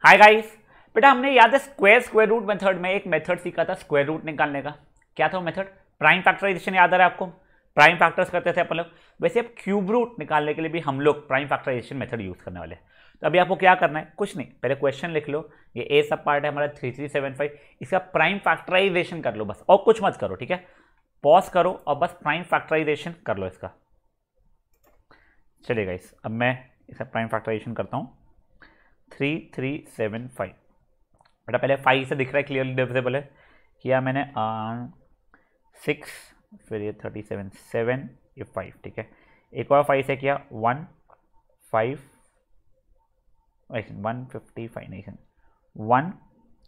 Hi guys, बेटा हमने याद है स्क्वायर रूट मेथड में एक मेथड सीखा था स्क्वायर रूट निकालने का। क्या था वो मेथड? Prime factorisation. याद आ रहा है आपको? प्राइम फैक्टर्स करते थे अपन लोग। वैसे अब क्यूब रूट निकालने के लिए भी हम लोग प्राइम फैक्टराइजेशन मेथड यूज करने वाले हैं। तो अभी आपको क्या करना है? कुछ नहीं, पहले क्वेश्चन लिख लो। ये ए सब पार्ट है हमारा 3375। इसका प्राइम फैक्टराइजेशन कर लो बस, और कुछ मत करो, ठीक है? पॉज करो और बस प्राइम फैक्टराइजेशन कर लो इसका। चलिए गाइस, अब मैं इसका प्राइम फैक्टराइजेशन करता हूँ। 3375 बेटा पहले 5 से दिख रहा है, क्लियरली डिविजिबल है। किया मैंने 6, फिर ये 37, 7, ये 5, ठीक है। एक और 5 से किया 1, 5, 155 नहीं, 1,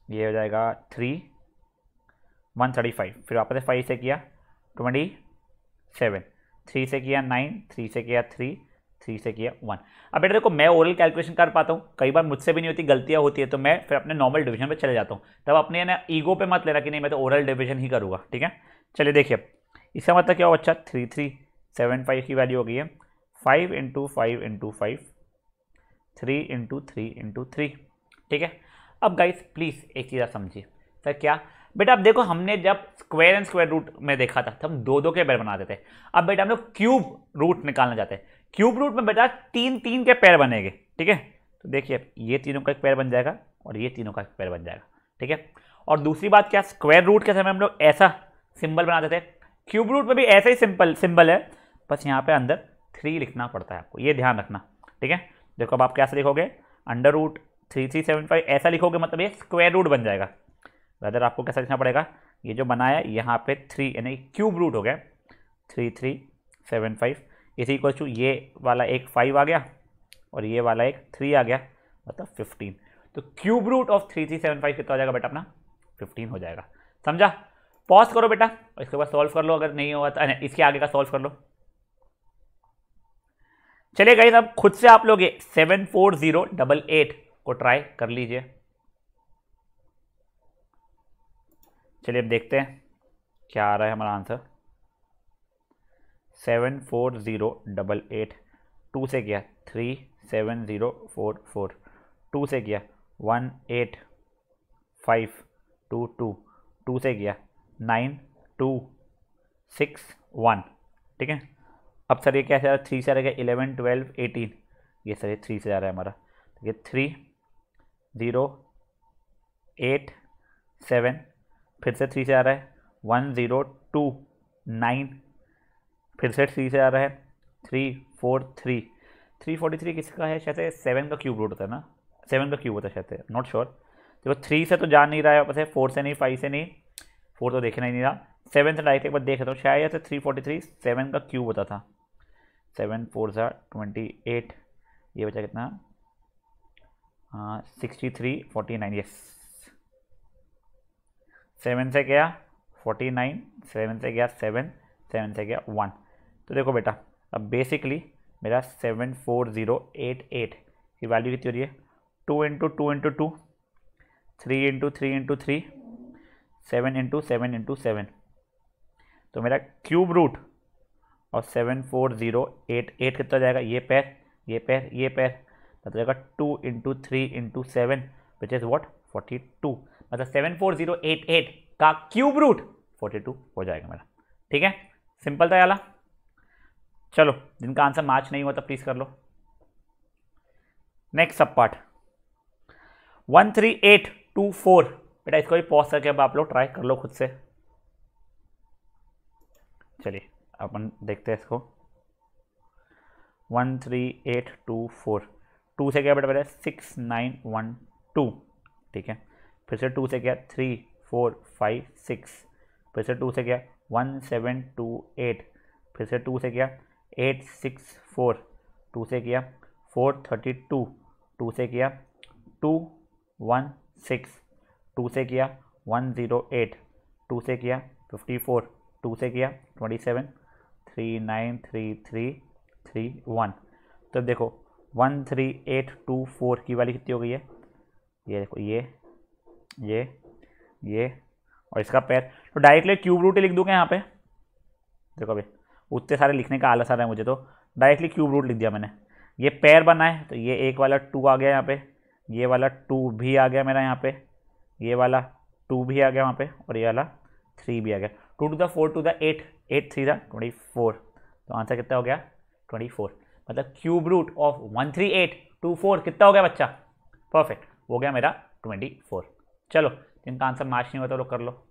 ये हो जाएगा 3, 135। फिर वापस से 5 से किया 27, 3 से किया 9, 3 से किया 3, 3 से किया 1। अब बेटा देखो, मैं ओरल कैलकुलेशन कर पाता हूँ, कई बार मुझसे भी नहीं होती, गलतियाँ होती है, तो मैं फिर अपने नॉर्मल डिवीजन पे चले जाता हूँ। तब अपने ना ईगो पे मत लेना कि नहीं मैं तो ओरल डिवीजन ही करूँगा, ठीक है। चलिए देखिए, इसका मतलब क्या हुआ? अच्छा, 3375 की वैल्यू हो गई है 5 × 5 × 5, 3 × 3 × 3, ठीक है। अब गाइस प्लीज़ एक चीज़ आप समझिए। सर क्या? बेटा अब देखो, हमने जब स्क्वायर एंड स्क्वायर रूट में देखा था तब हम दो के पैर बनाते थे। अब बेटा हम लोग क्यूब रूट निकालना चाहते हैं। क्यूब रूट में बेटा 3 के पैर बनेंगे, ठीक है। तो देखिए, ये तीनों का एक पैर बन जाएगा और ये तीनों का एक पैर बन जाएगा, ठीक है। और दूसरी बात क्या, स्क्वायर रूट के समय हम लोग ऐसा सिंबल बनाते थे। क्यूब रूट में भी ऐसा ही सिंबल है, बस यहाँ पे अंदर 3 लिखना पड़ता है आपको, ये ध्यान रखना, ठीक है। देखो अब आप कैसे लिखोगे? √3375 ऐसा लिखोगे, मतलब ये स्क्वायर रूट बन जाएगा। अदर आपको कैसा लिखना पड़ेगा? ये जो बनाया है यहाँ पे 3 यानी क्यूब रूट हो गया 3375 इज इक्वल टू ये वाला एक 5 आ गया और ये वाला एक 3 आ गया, मतलब 15। तो क्यूब रूट ऑफ 3375 कितना हो जाएगा बेटा अपना? 15 हो जाएगा। समझा? पॉज करो बेटा और इसके बाद सॉल्व कर लो, अगर नहीं हुआ तो इसके आगे का सॉल्व कर लो। चलिए गाइस, अब खुद से आप लोग 74088 को ट्राई कर लीजिए। चलिए अब देखते हैं क्या आ रहा है हमारा आंसर। 74088, 2 से किया 37044, 2 से किया 18522, 2 से किया 9261, ठीक है। अब सर ये कैसे आ रहा है? 3 से आ रहा है 11 12 18, ये सर ये 3 से आ रहा है हमारा, तो ये 3087, फिर से 3 से आ रहा है 1029, फिर से 3 से आ रहा है 343, 343 किसका है? शायद 7 का क्यूब रूट होता है ना, 7 का क्यूब होता है शायद, नॉट श्योर। देखो 3 से तो जा नहीं रहा है वापस है, 4 से नहीं, 5 से नहीं, 4 तो देखना ही नहीं रहा, 7 से डायरेक्ट एक बार देख रहा हूँ, शायद 343 7 का क्यूब होता था। 7 4 28, ये बचा कितना? 63 49, यस। 7 से गया 49, 7 से गया 7, 7 से गया 1। तो देखो बेटा, अब बेसिकली मेरा 74088 की वैल्यू कितनी हो रही है? 2 × 2 × 2, 3 × 3 × 3, 7 × 7 × 7। तो मेरा क्यूब रूट और 74088 कितना हो जाएगा? ये पैर, ये पैर, ये पैर, तो जाएगा 2 × 3 × 7 विच इज़ व्हाट? 42। मतलब 74088 का क्यूब रूट 42 हो जाएगा मेरा, ठीक है। सिंपल था याला। चलो, जिनका आंसर मैच नहीं होता प्लीज कर लो। नेक्स्ट सब पार्ट 13824, बेटा इसको भी पॉज करके अब आप लोग ट्राई कर लो खुद से। चलिए अपन देखते हैं इसको। 13824, 2 से क्या बेटा पहले 6912, ठीक है। फिर से 2 से क्या 3 4 5 6, फिर से 2 से क्या 1728, फिर से 2 से क्या 864, 2 से किया 432, 2 से किया 216, 2 से किया 108, 2 से किया 54, 2 से किया 27, 393331। तो देखो 13824 की वैल्यू कितनी हो गई है? ये देखो, ये और इसका पैर, तो डायरेक्टली क्यूब रूट ही लिख दूंगा यहाँ पे। देखो अभी उतने सारे लिखने का आलस आ रहा है मुझे, तो डायरेक्टली क्यूब रूट लिख दिया मैंने। ये पैर बना है तो ये एक वाला 2 आ गया यहाँ पे, ये वाला 2 भी आ गया मेरा यहाँ पे, ये वाला 2 भी आ गया वहाँ पे, और ये वाला 3 भी आ गया। 2 to the 4 to the 8, 8 3 24। तो आंसर कितना हो गया 24। मतलब क्यूब रूट ऑफ 13824 कितना हो गया बच्चा? परफेक्ट, हो गया मेरा 24। चलो जिनका आंसर मैच नहीं होता लोग कर लो।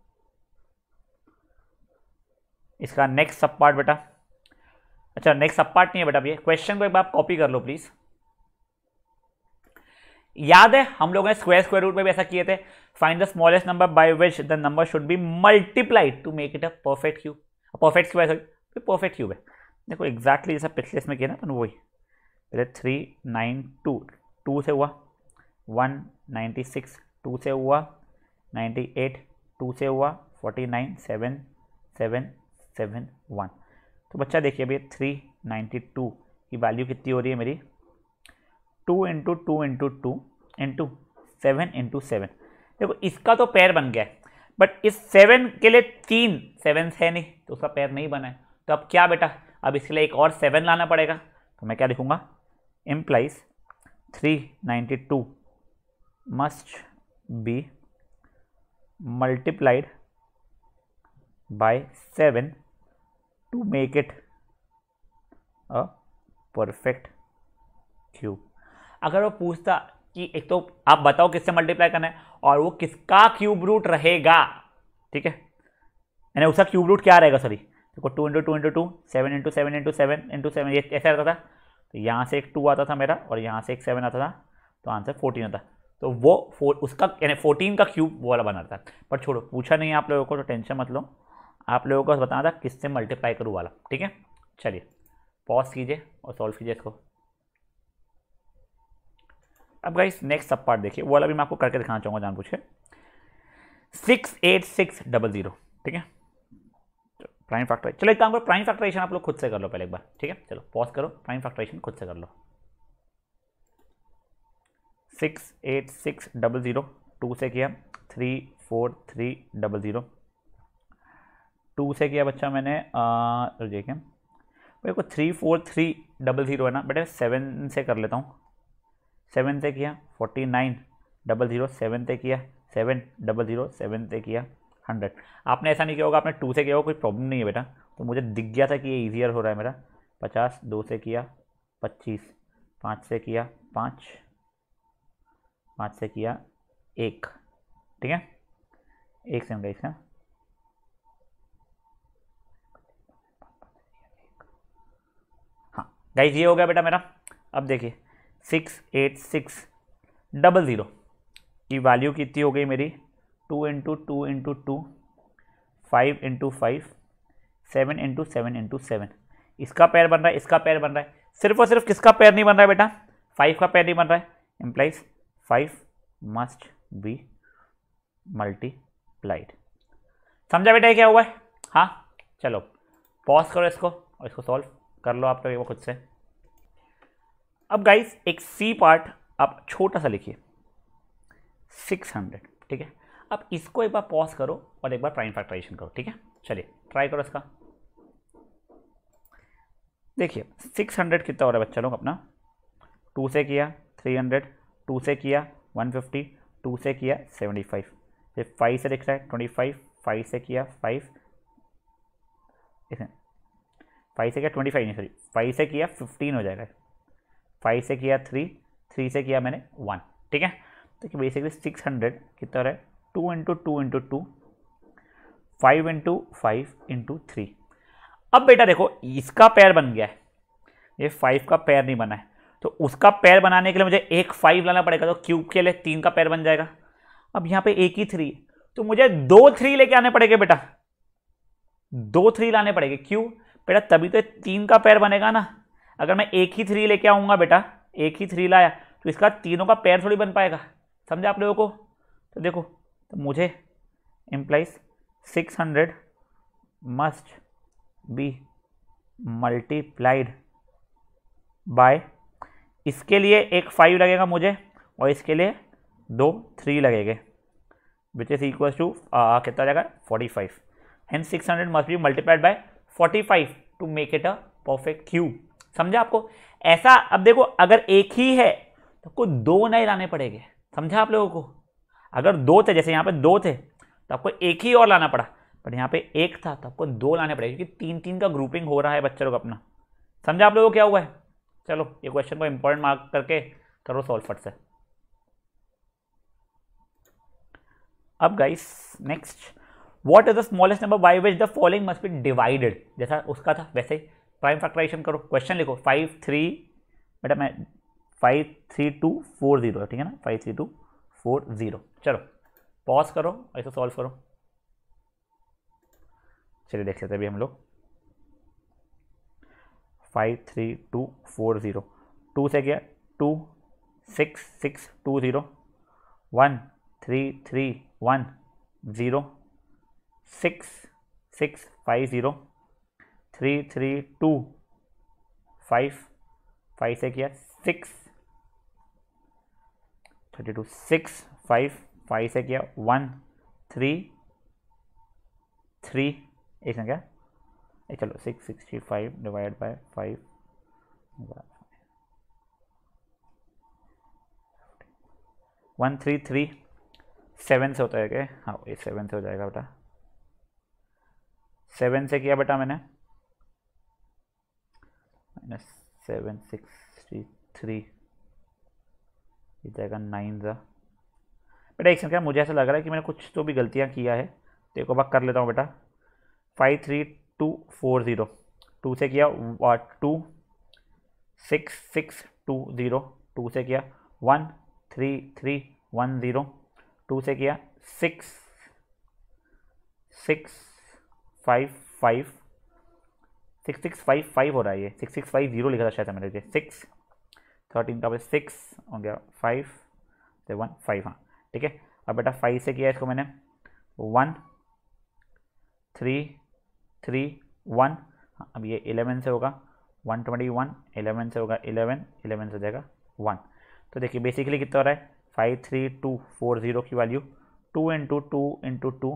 इसका नेक्स्ट सब पार्ट बेटा, अच्छा नेक्स्ट सब पार्ट नहीं है बेटा, ये क्वेश्चन को एक बार कॉपी कर लो प्लीज। याद है हम लोगों ने स्क्वायर रूट में भी ऐसा किए थे, find the smallest number by which the number should be multiplied to make it a perfect cube, perfect square, sorry perfect cube है। देखो एग्जैक्टली जैसा पिछले इसमें किया ना अपन वही, पहले 392 2 से हुआ, 196 2 से हुआ, 98 2 से हुआ, 49 7 7 7 1। तो बच्चा देखिए अभी 392 की वैल्यू कितनी हो रही है मेरी, 2 इंटू 2 इंटू 2 इंटू 7 इंटू 7। देखो इसका तो पेयर बन गया है, बट इस 7 के लिए 3 7 है नहीं तो उसका पेयर नहीं बना है। तो अब क्या बेटा, अब इसके लिए एक और 7 लाना पड़ेगा। तो मैं क्या लिखूंगा, implies 392 must be multiplied by 7 to make it a perfect cube. अगर वो पूछता कि एक तो आप बताओ किससे मल्टीप्लाई करना है और वो किसका क्यूब रूट रहेगा, ठीक है, यानी उसका क्यूब रूट क्या रहेगा, सॉरी देखो 2 into 2 into 2 7 into 7 into 7 into 7, ये ऐसा रहता था। तो यहाँ से एक 2 आता था मेरा और यहाँ से एक 7 आता था, तो आंसर 14 आता। तो वो उसका यानी 14 का क्यूब वो वाला बना था। पर छोड़ो, पूछा नहीं आप लोगों को तो टेंशन मत लो, आप लोगों को बताना था किससे मल्टीप्लाई करूँ वाला, ठीक है। चलिए पॉज कीजिए और सॉल्व कीजिए इसको। अब गाइस नेक्स्ट सब पार्ट देखिए, वो वाला भी मैं आपको करके दिखाना चाहूँगा जान पूछे। 68600, ठीक है, प्राइम फैक्टराइजेशन। चलो एक काम करो, प्राइम फैक्टराइजेशन आप लोग खुद से कर लो पहले एक बार, ठीक है। चलो पॉज करो, प्राइम फैक्टराइजेशन खुद से कर लो। 68600 2 से किया, 34300 2 से किया बच्चा मैंने, देखिए देखो 34300 है ना बेटा, 7 से कर लेता हूँ। 7 से किया 4900, 7 से किया 700, 7 से किया 100। आपने ऐसा नहीं किया होगा, आपने 2 से किया होगा, कोई प्रॉब्लम नहीं है बेटा। तो मुझे दिख गया था कि ये ईजियर हो रहा है मेरा। 50, 2 से किया 25, 5 से किया 5, 5 से किया 1, ठीक है। 1 से हमका इसका, हाँ गाइस ये हो गया बेटा मेरा। अब देखिए 68600 की वैल्यू कितनी हो गई मेरी, 2 into 2 into 2, 5 into 5, 7 into 7 into 7। इसका पेयर बन रहा है, इसका पेयर बन रहा है, सिर्फ और सिर्फ किसका पेयर नहीं बन रहा है बेटा, 5 का पेयर नहीं बन रहा है। Implies 5 must be multiplied. समझा बेटा ये क्या हुआ है? हाँ चलो पॉज करो इसको और इसको सॉल्व कर लो आप लोग वो खुद से। अब गाइस एक सी पार्ट आप छोटा सा लिखिए 600, ठीक है। अब इसको एक बार पॉज करो और एक बार प्राइम फैक्टराइजेशन करो, ठीक है। चलिए ट्राई करो इसका। देखिए 600 कितना हो रहा है बच्चा लोग अपना, 2 से किया 300, 2 से किया 150, 2 से किया 75, फिर 5 से दिख रहा है 25, 5 से किया 5, 5 से किया 25 नहीं सॉरी 5 से किया 15 हो जाएगा, 5 से किया 3, 3 से किया मैंने 1, ठीक है। तो बेसिकली 600 कितना हो रहा है, 2 इंटू 2 इंटू 2, 5 इंटू 5 इंटू 3। अब बेटा देखो इसका पेयर बन गया है, ये 5 का पेयर नहीं बना है, तो उसका पेयर बनाने के लिए मुझे एक 5 लाना पड़ेगा, तो क्यूब के लिए 3 का पेयर बन जाएगा। अब यहाँ पे एक ही 3, तो मुझे 2 3 लेके आने पड़ेंगे बेटा, 2 3 लाने पड़ेंगे। क्यों बेटा, तभी तो 3 का पेयर बनेगा ना। अगर मैं एक ही 3 लेके आऊँगा बेटा, एक ही 3 लाया तो इसका तीनों का पेयर थोड़ी बन पाएगा, समझा आप लोगों को। तो देखो तो मुझे implies 600 must be multiplied bye, इसके लिए एक 5 लगेगा मुझे और इसके लिए 2 3 लगेंगे, विच इज इक्वल टू कितना जाएगा 45। Hence 600 must be multiplied by 45 to make it a perfect cube. समझा आपको ऐसा। अब देखो अगर एक ही है तो तो आपको 2 नए लाने पड़ेंगे। समझा आप लोगों को? अगर 2 थे, जैसे यहाँ पे 2 थे तो आपको एक ही और लाना पड़ा, बट यहाँ पे 1 था तो आपको 2 लाने पड़ेंगे, क्योंकि 3-3 का ग्रुपिंग हो रहा है बच्चे लोग अपना। समझा आप लोगों को क्या हुआ है? चलो ये क्वेश्चन को इंपॉर्टेंट मार्क करके करो सॉल्व फट से। अब guys next, what is the smallest number by which the following must be divided. जैसा उसका था वैसे ही प्राइम फैक्टराइजेशन करो। क्वेश्चन लिखो 5-3, बेटा मैं 53240, ठीक है ना, 53240। चलो पॉज करो, ऐसे सॉल्व करो। चलिए देख लेते हैं अभी हम लोग। 53240, 2 से गया 2, 6-620, 1-3-3-1-0, 6-6-50, 3-3-2-5, 5 से किया 6-32, 6-5 से किया 1-3-3, एक से क्या, चलो 665 डिवाइड बाय 5, 1-3-3-7 से होता है क्या? हाँ 7 से हो जाएगा बेटा। 7 से किया बेटा मैंने, -7-6-3, ये जाएगा 9 ज़ा। बेटा एक क्या, मुझे ऐसा लग रहा है कि मैंने कुछ तो भी गलतियाँ किया है, तो एक बार कर लेता हूँ बेटा। 53240, 2 से किया 2, 6-6-20, 2 से किया 1-3-3-1-0, 2 से किया 6-6-5-5, 6-6-5-5 हो रहा है, ये 6-6-5-0 लिखा था शायद मैंने, 6-13 का 6 हो गया 5 से 1 5, हाँ ठीक है। अब बेटा 5 से किया इसको मैंने 1-3-3-1, अब ये 11 से होगा 121, 11 से होगा 11, 11 से हो जाएगा 1। तो देखिए बेसिकली कितना हो रहा है, 53240 की वैल्यू 2 × 2 × 2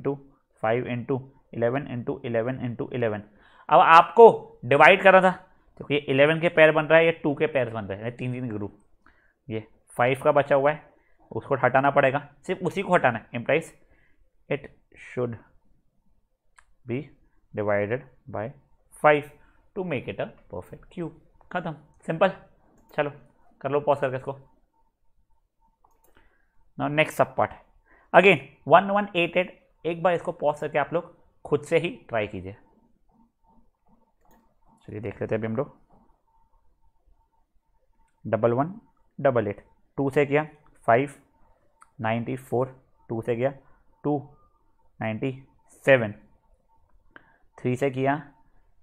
× 5 × 11 × 11 × 11। अब आपको डिवाइड करना था, क्योंकि ये 11 के पैर बन रहा है, ये 2 के पैर बन रहे हैं, 3 ग्रुप। ये 5 का बचा हुआ है, उसको हटाना पड़ेगा, सिर्फ उसी को हटाना है। Implies it should be divided by 5 to make it a perfect cube. खत्म, सिंपल। चलो कर लो पॉज करके इसको। नाउ नेक्स्ट सब पार्ट है अगेन 1188। एक बार इसको पॉज करके आप लोग खुद से ही ट्राई कीजिए। चलिए देख लेते हैं अभी हम लोग। 1188, 2 से किया 594, 2 से किया 297, 3 से किया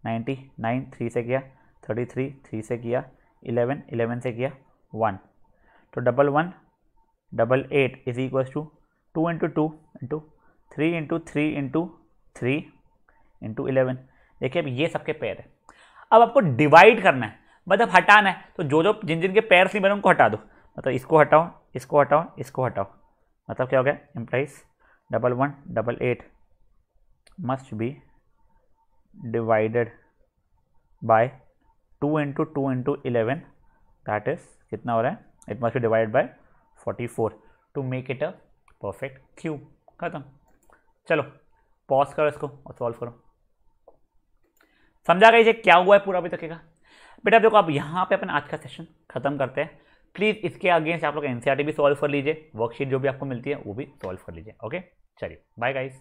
99, 3 से किया 33, 3 से किया 11, 11 से किया 1। तो 1188 इज इक्वल टू 2 × 2 × 3 × 3 × 3 × 11। देखिए अब ये सबके पैर है। अब आपको डिवाइड करना है, मतलब हटाना है, तो जो जो जिन जिन के पैर नहीं बने उनको हटा दो। मतलब इसको हटाओ, इसको हटाओ, इसको हटाओ, मतलब क्या हो गया, implies 1188 must be divided by 2 × 2 × 11, that is कितना हो रहा है, it must be divided by 44 to make it a perfect cube. खत्म। चलो पॉज करो इसको और सॉल्व करो। समझा गया ये क्या हुआ है पूरा अभी तक का? बेटा देखो अब यहाँ पे अपन आज का सेशन खत्म करते हैं। प्लीज़ इसके अगेंस्ट आप लोग एनसीईआरटी भी सॉल्व कर लीजिए, वर्कशीट जो भी आपको मिलती है वो भी सॉल्व कर लीजिए। ओके चलिए बाय गाइस।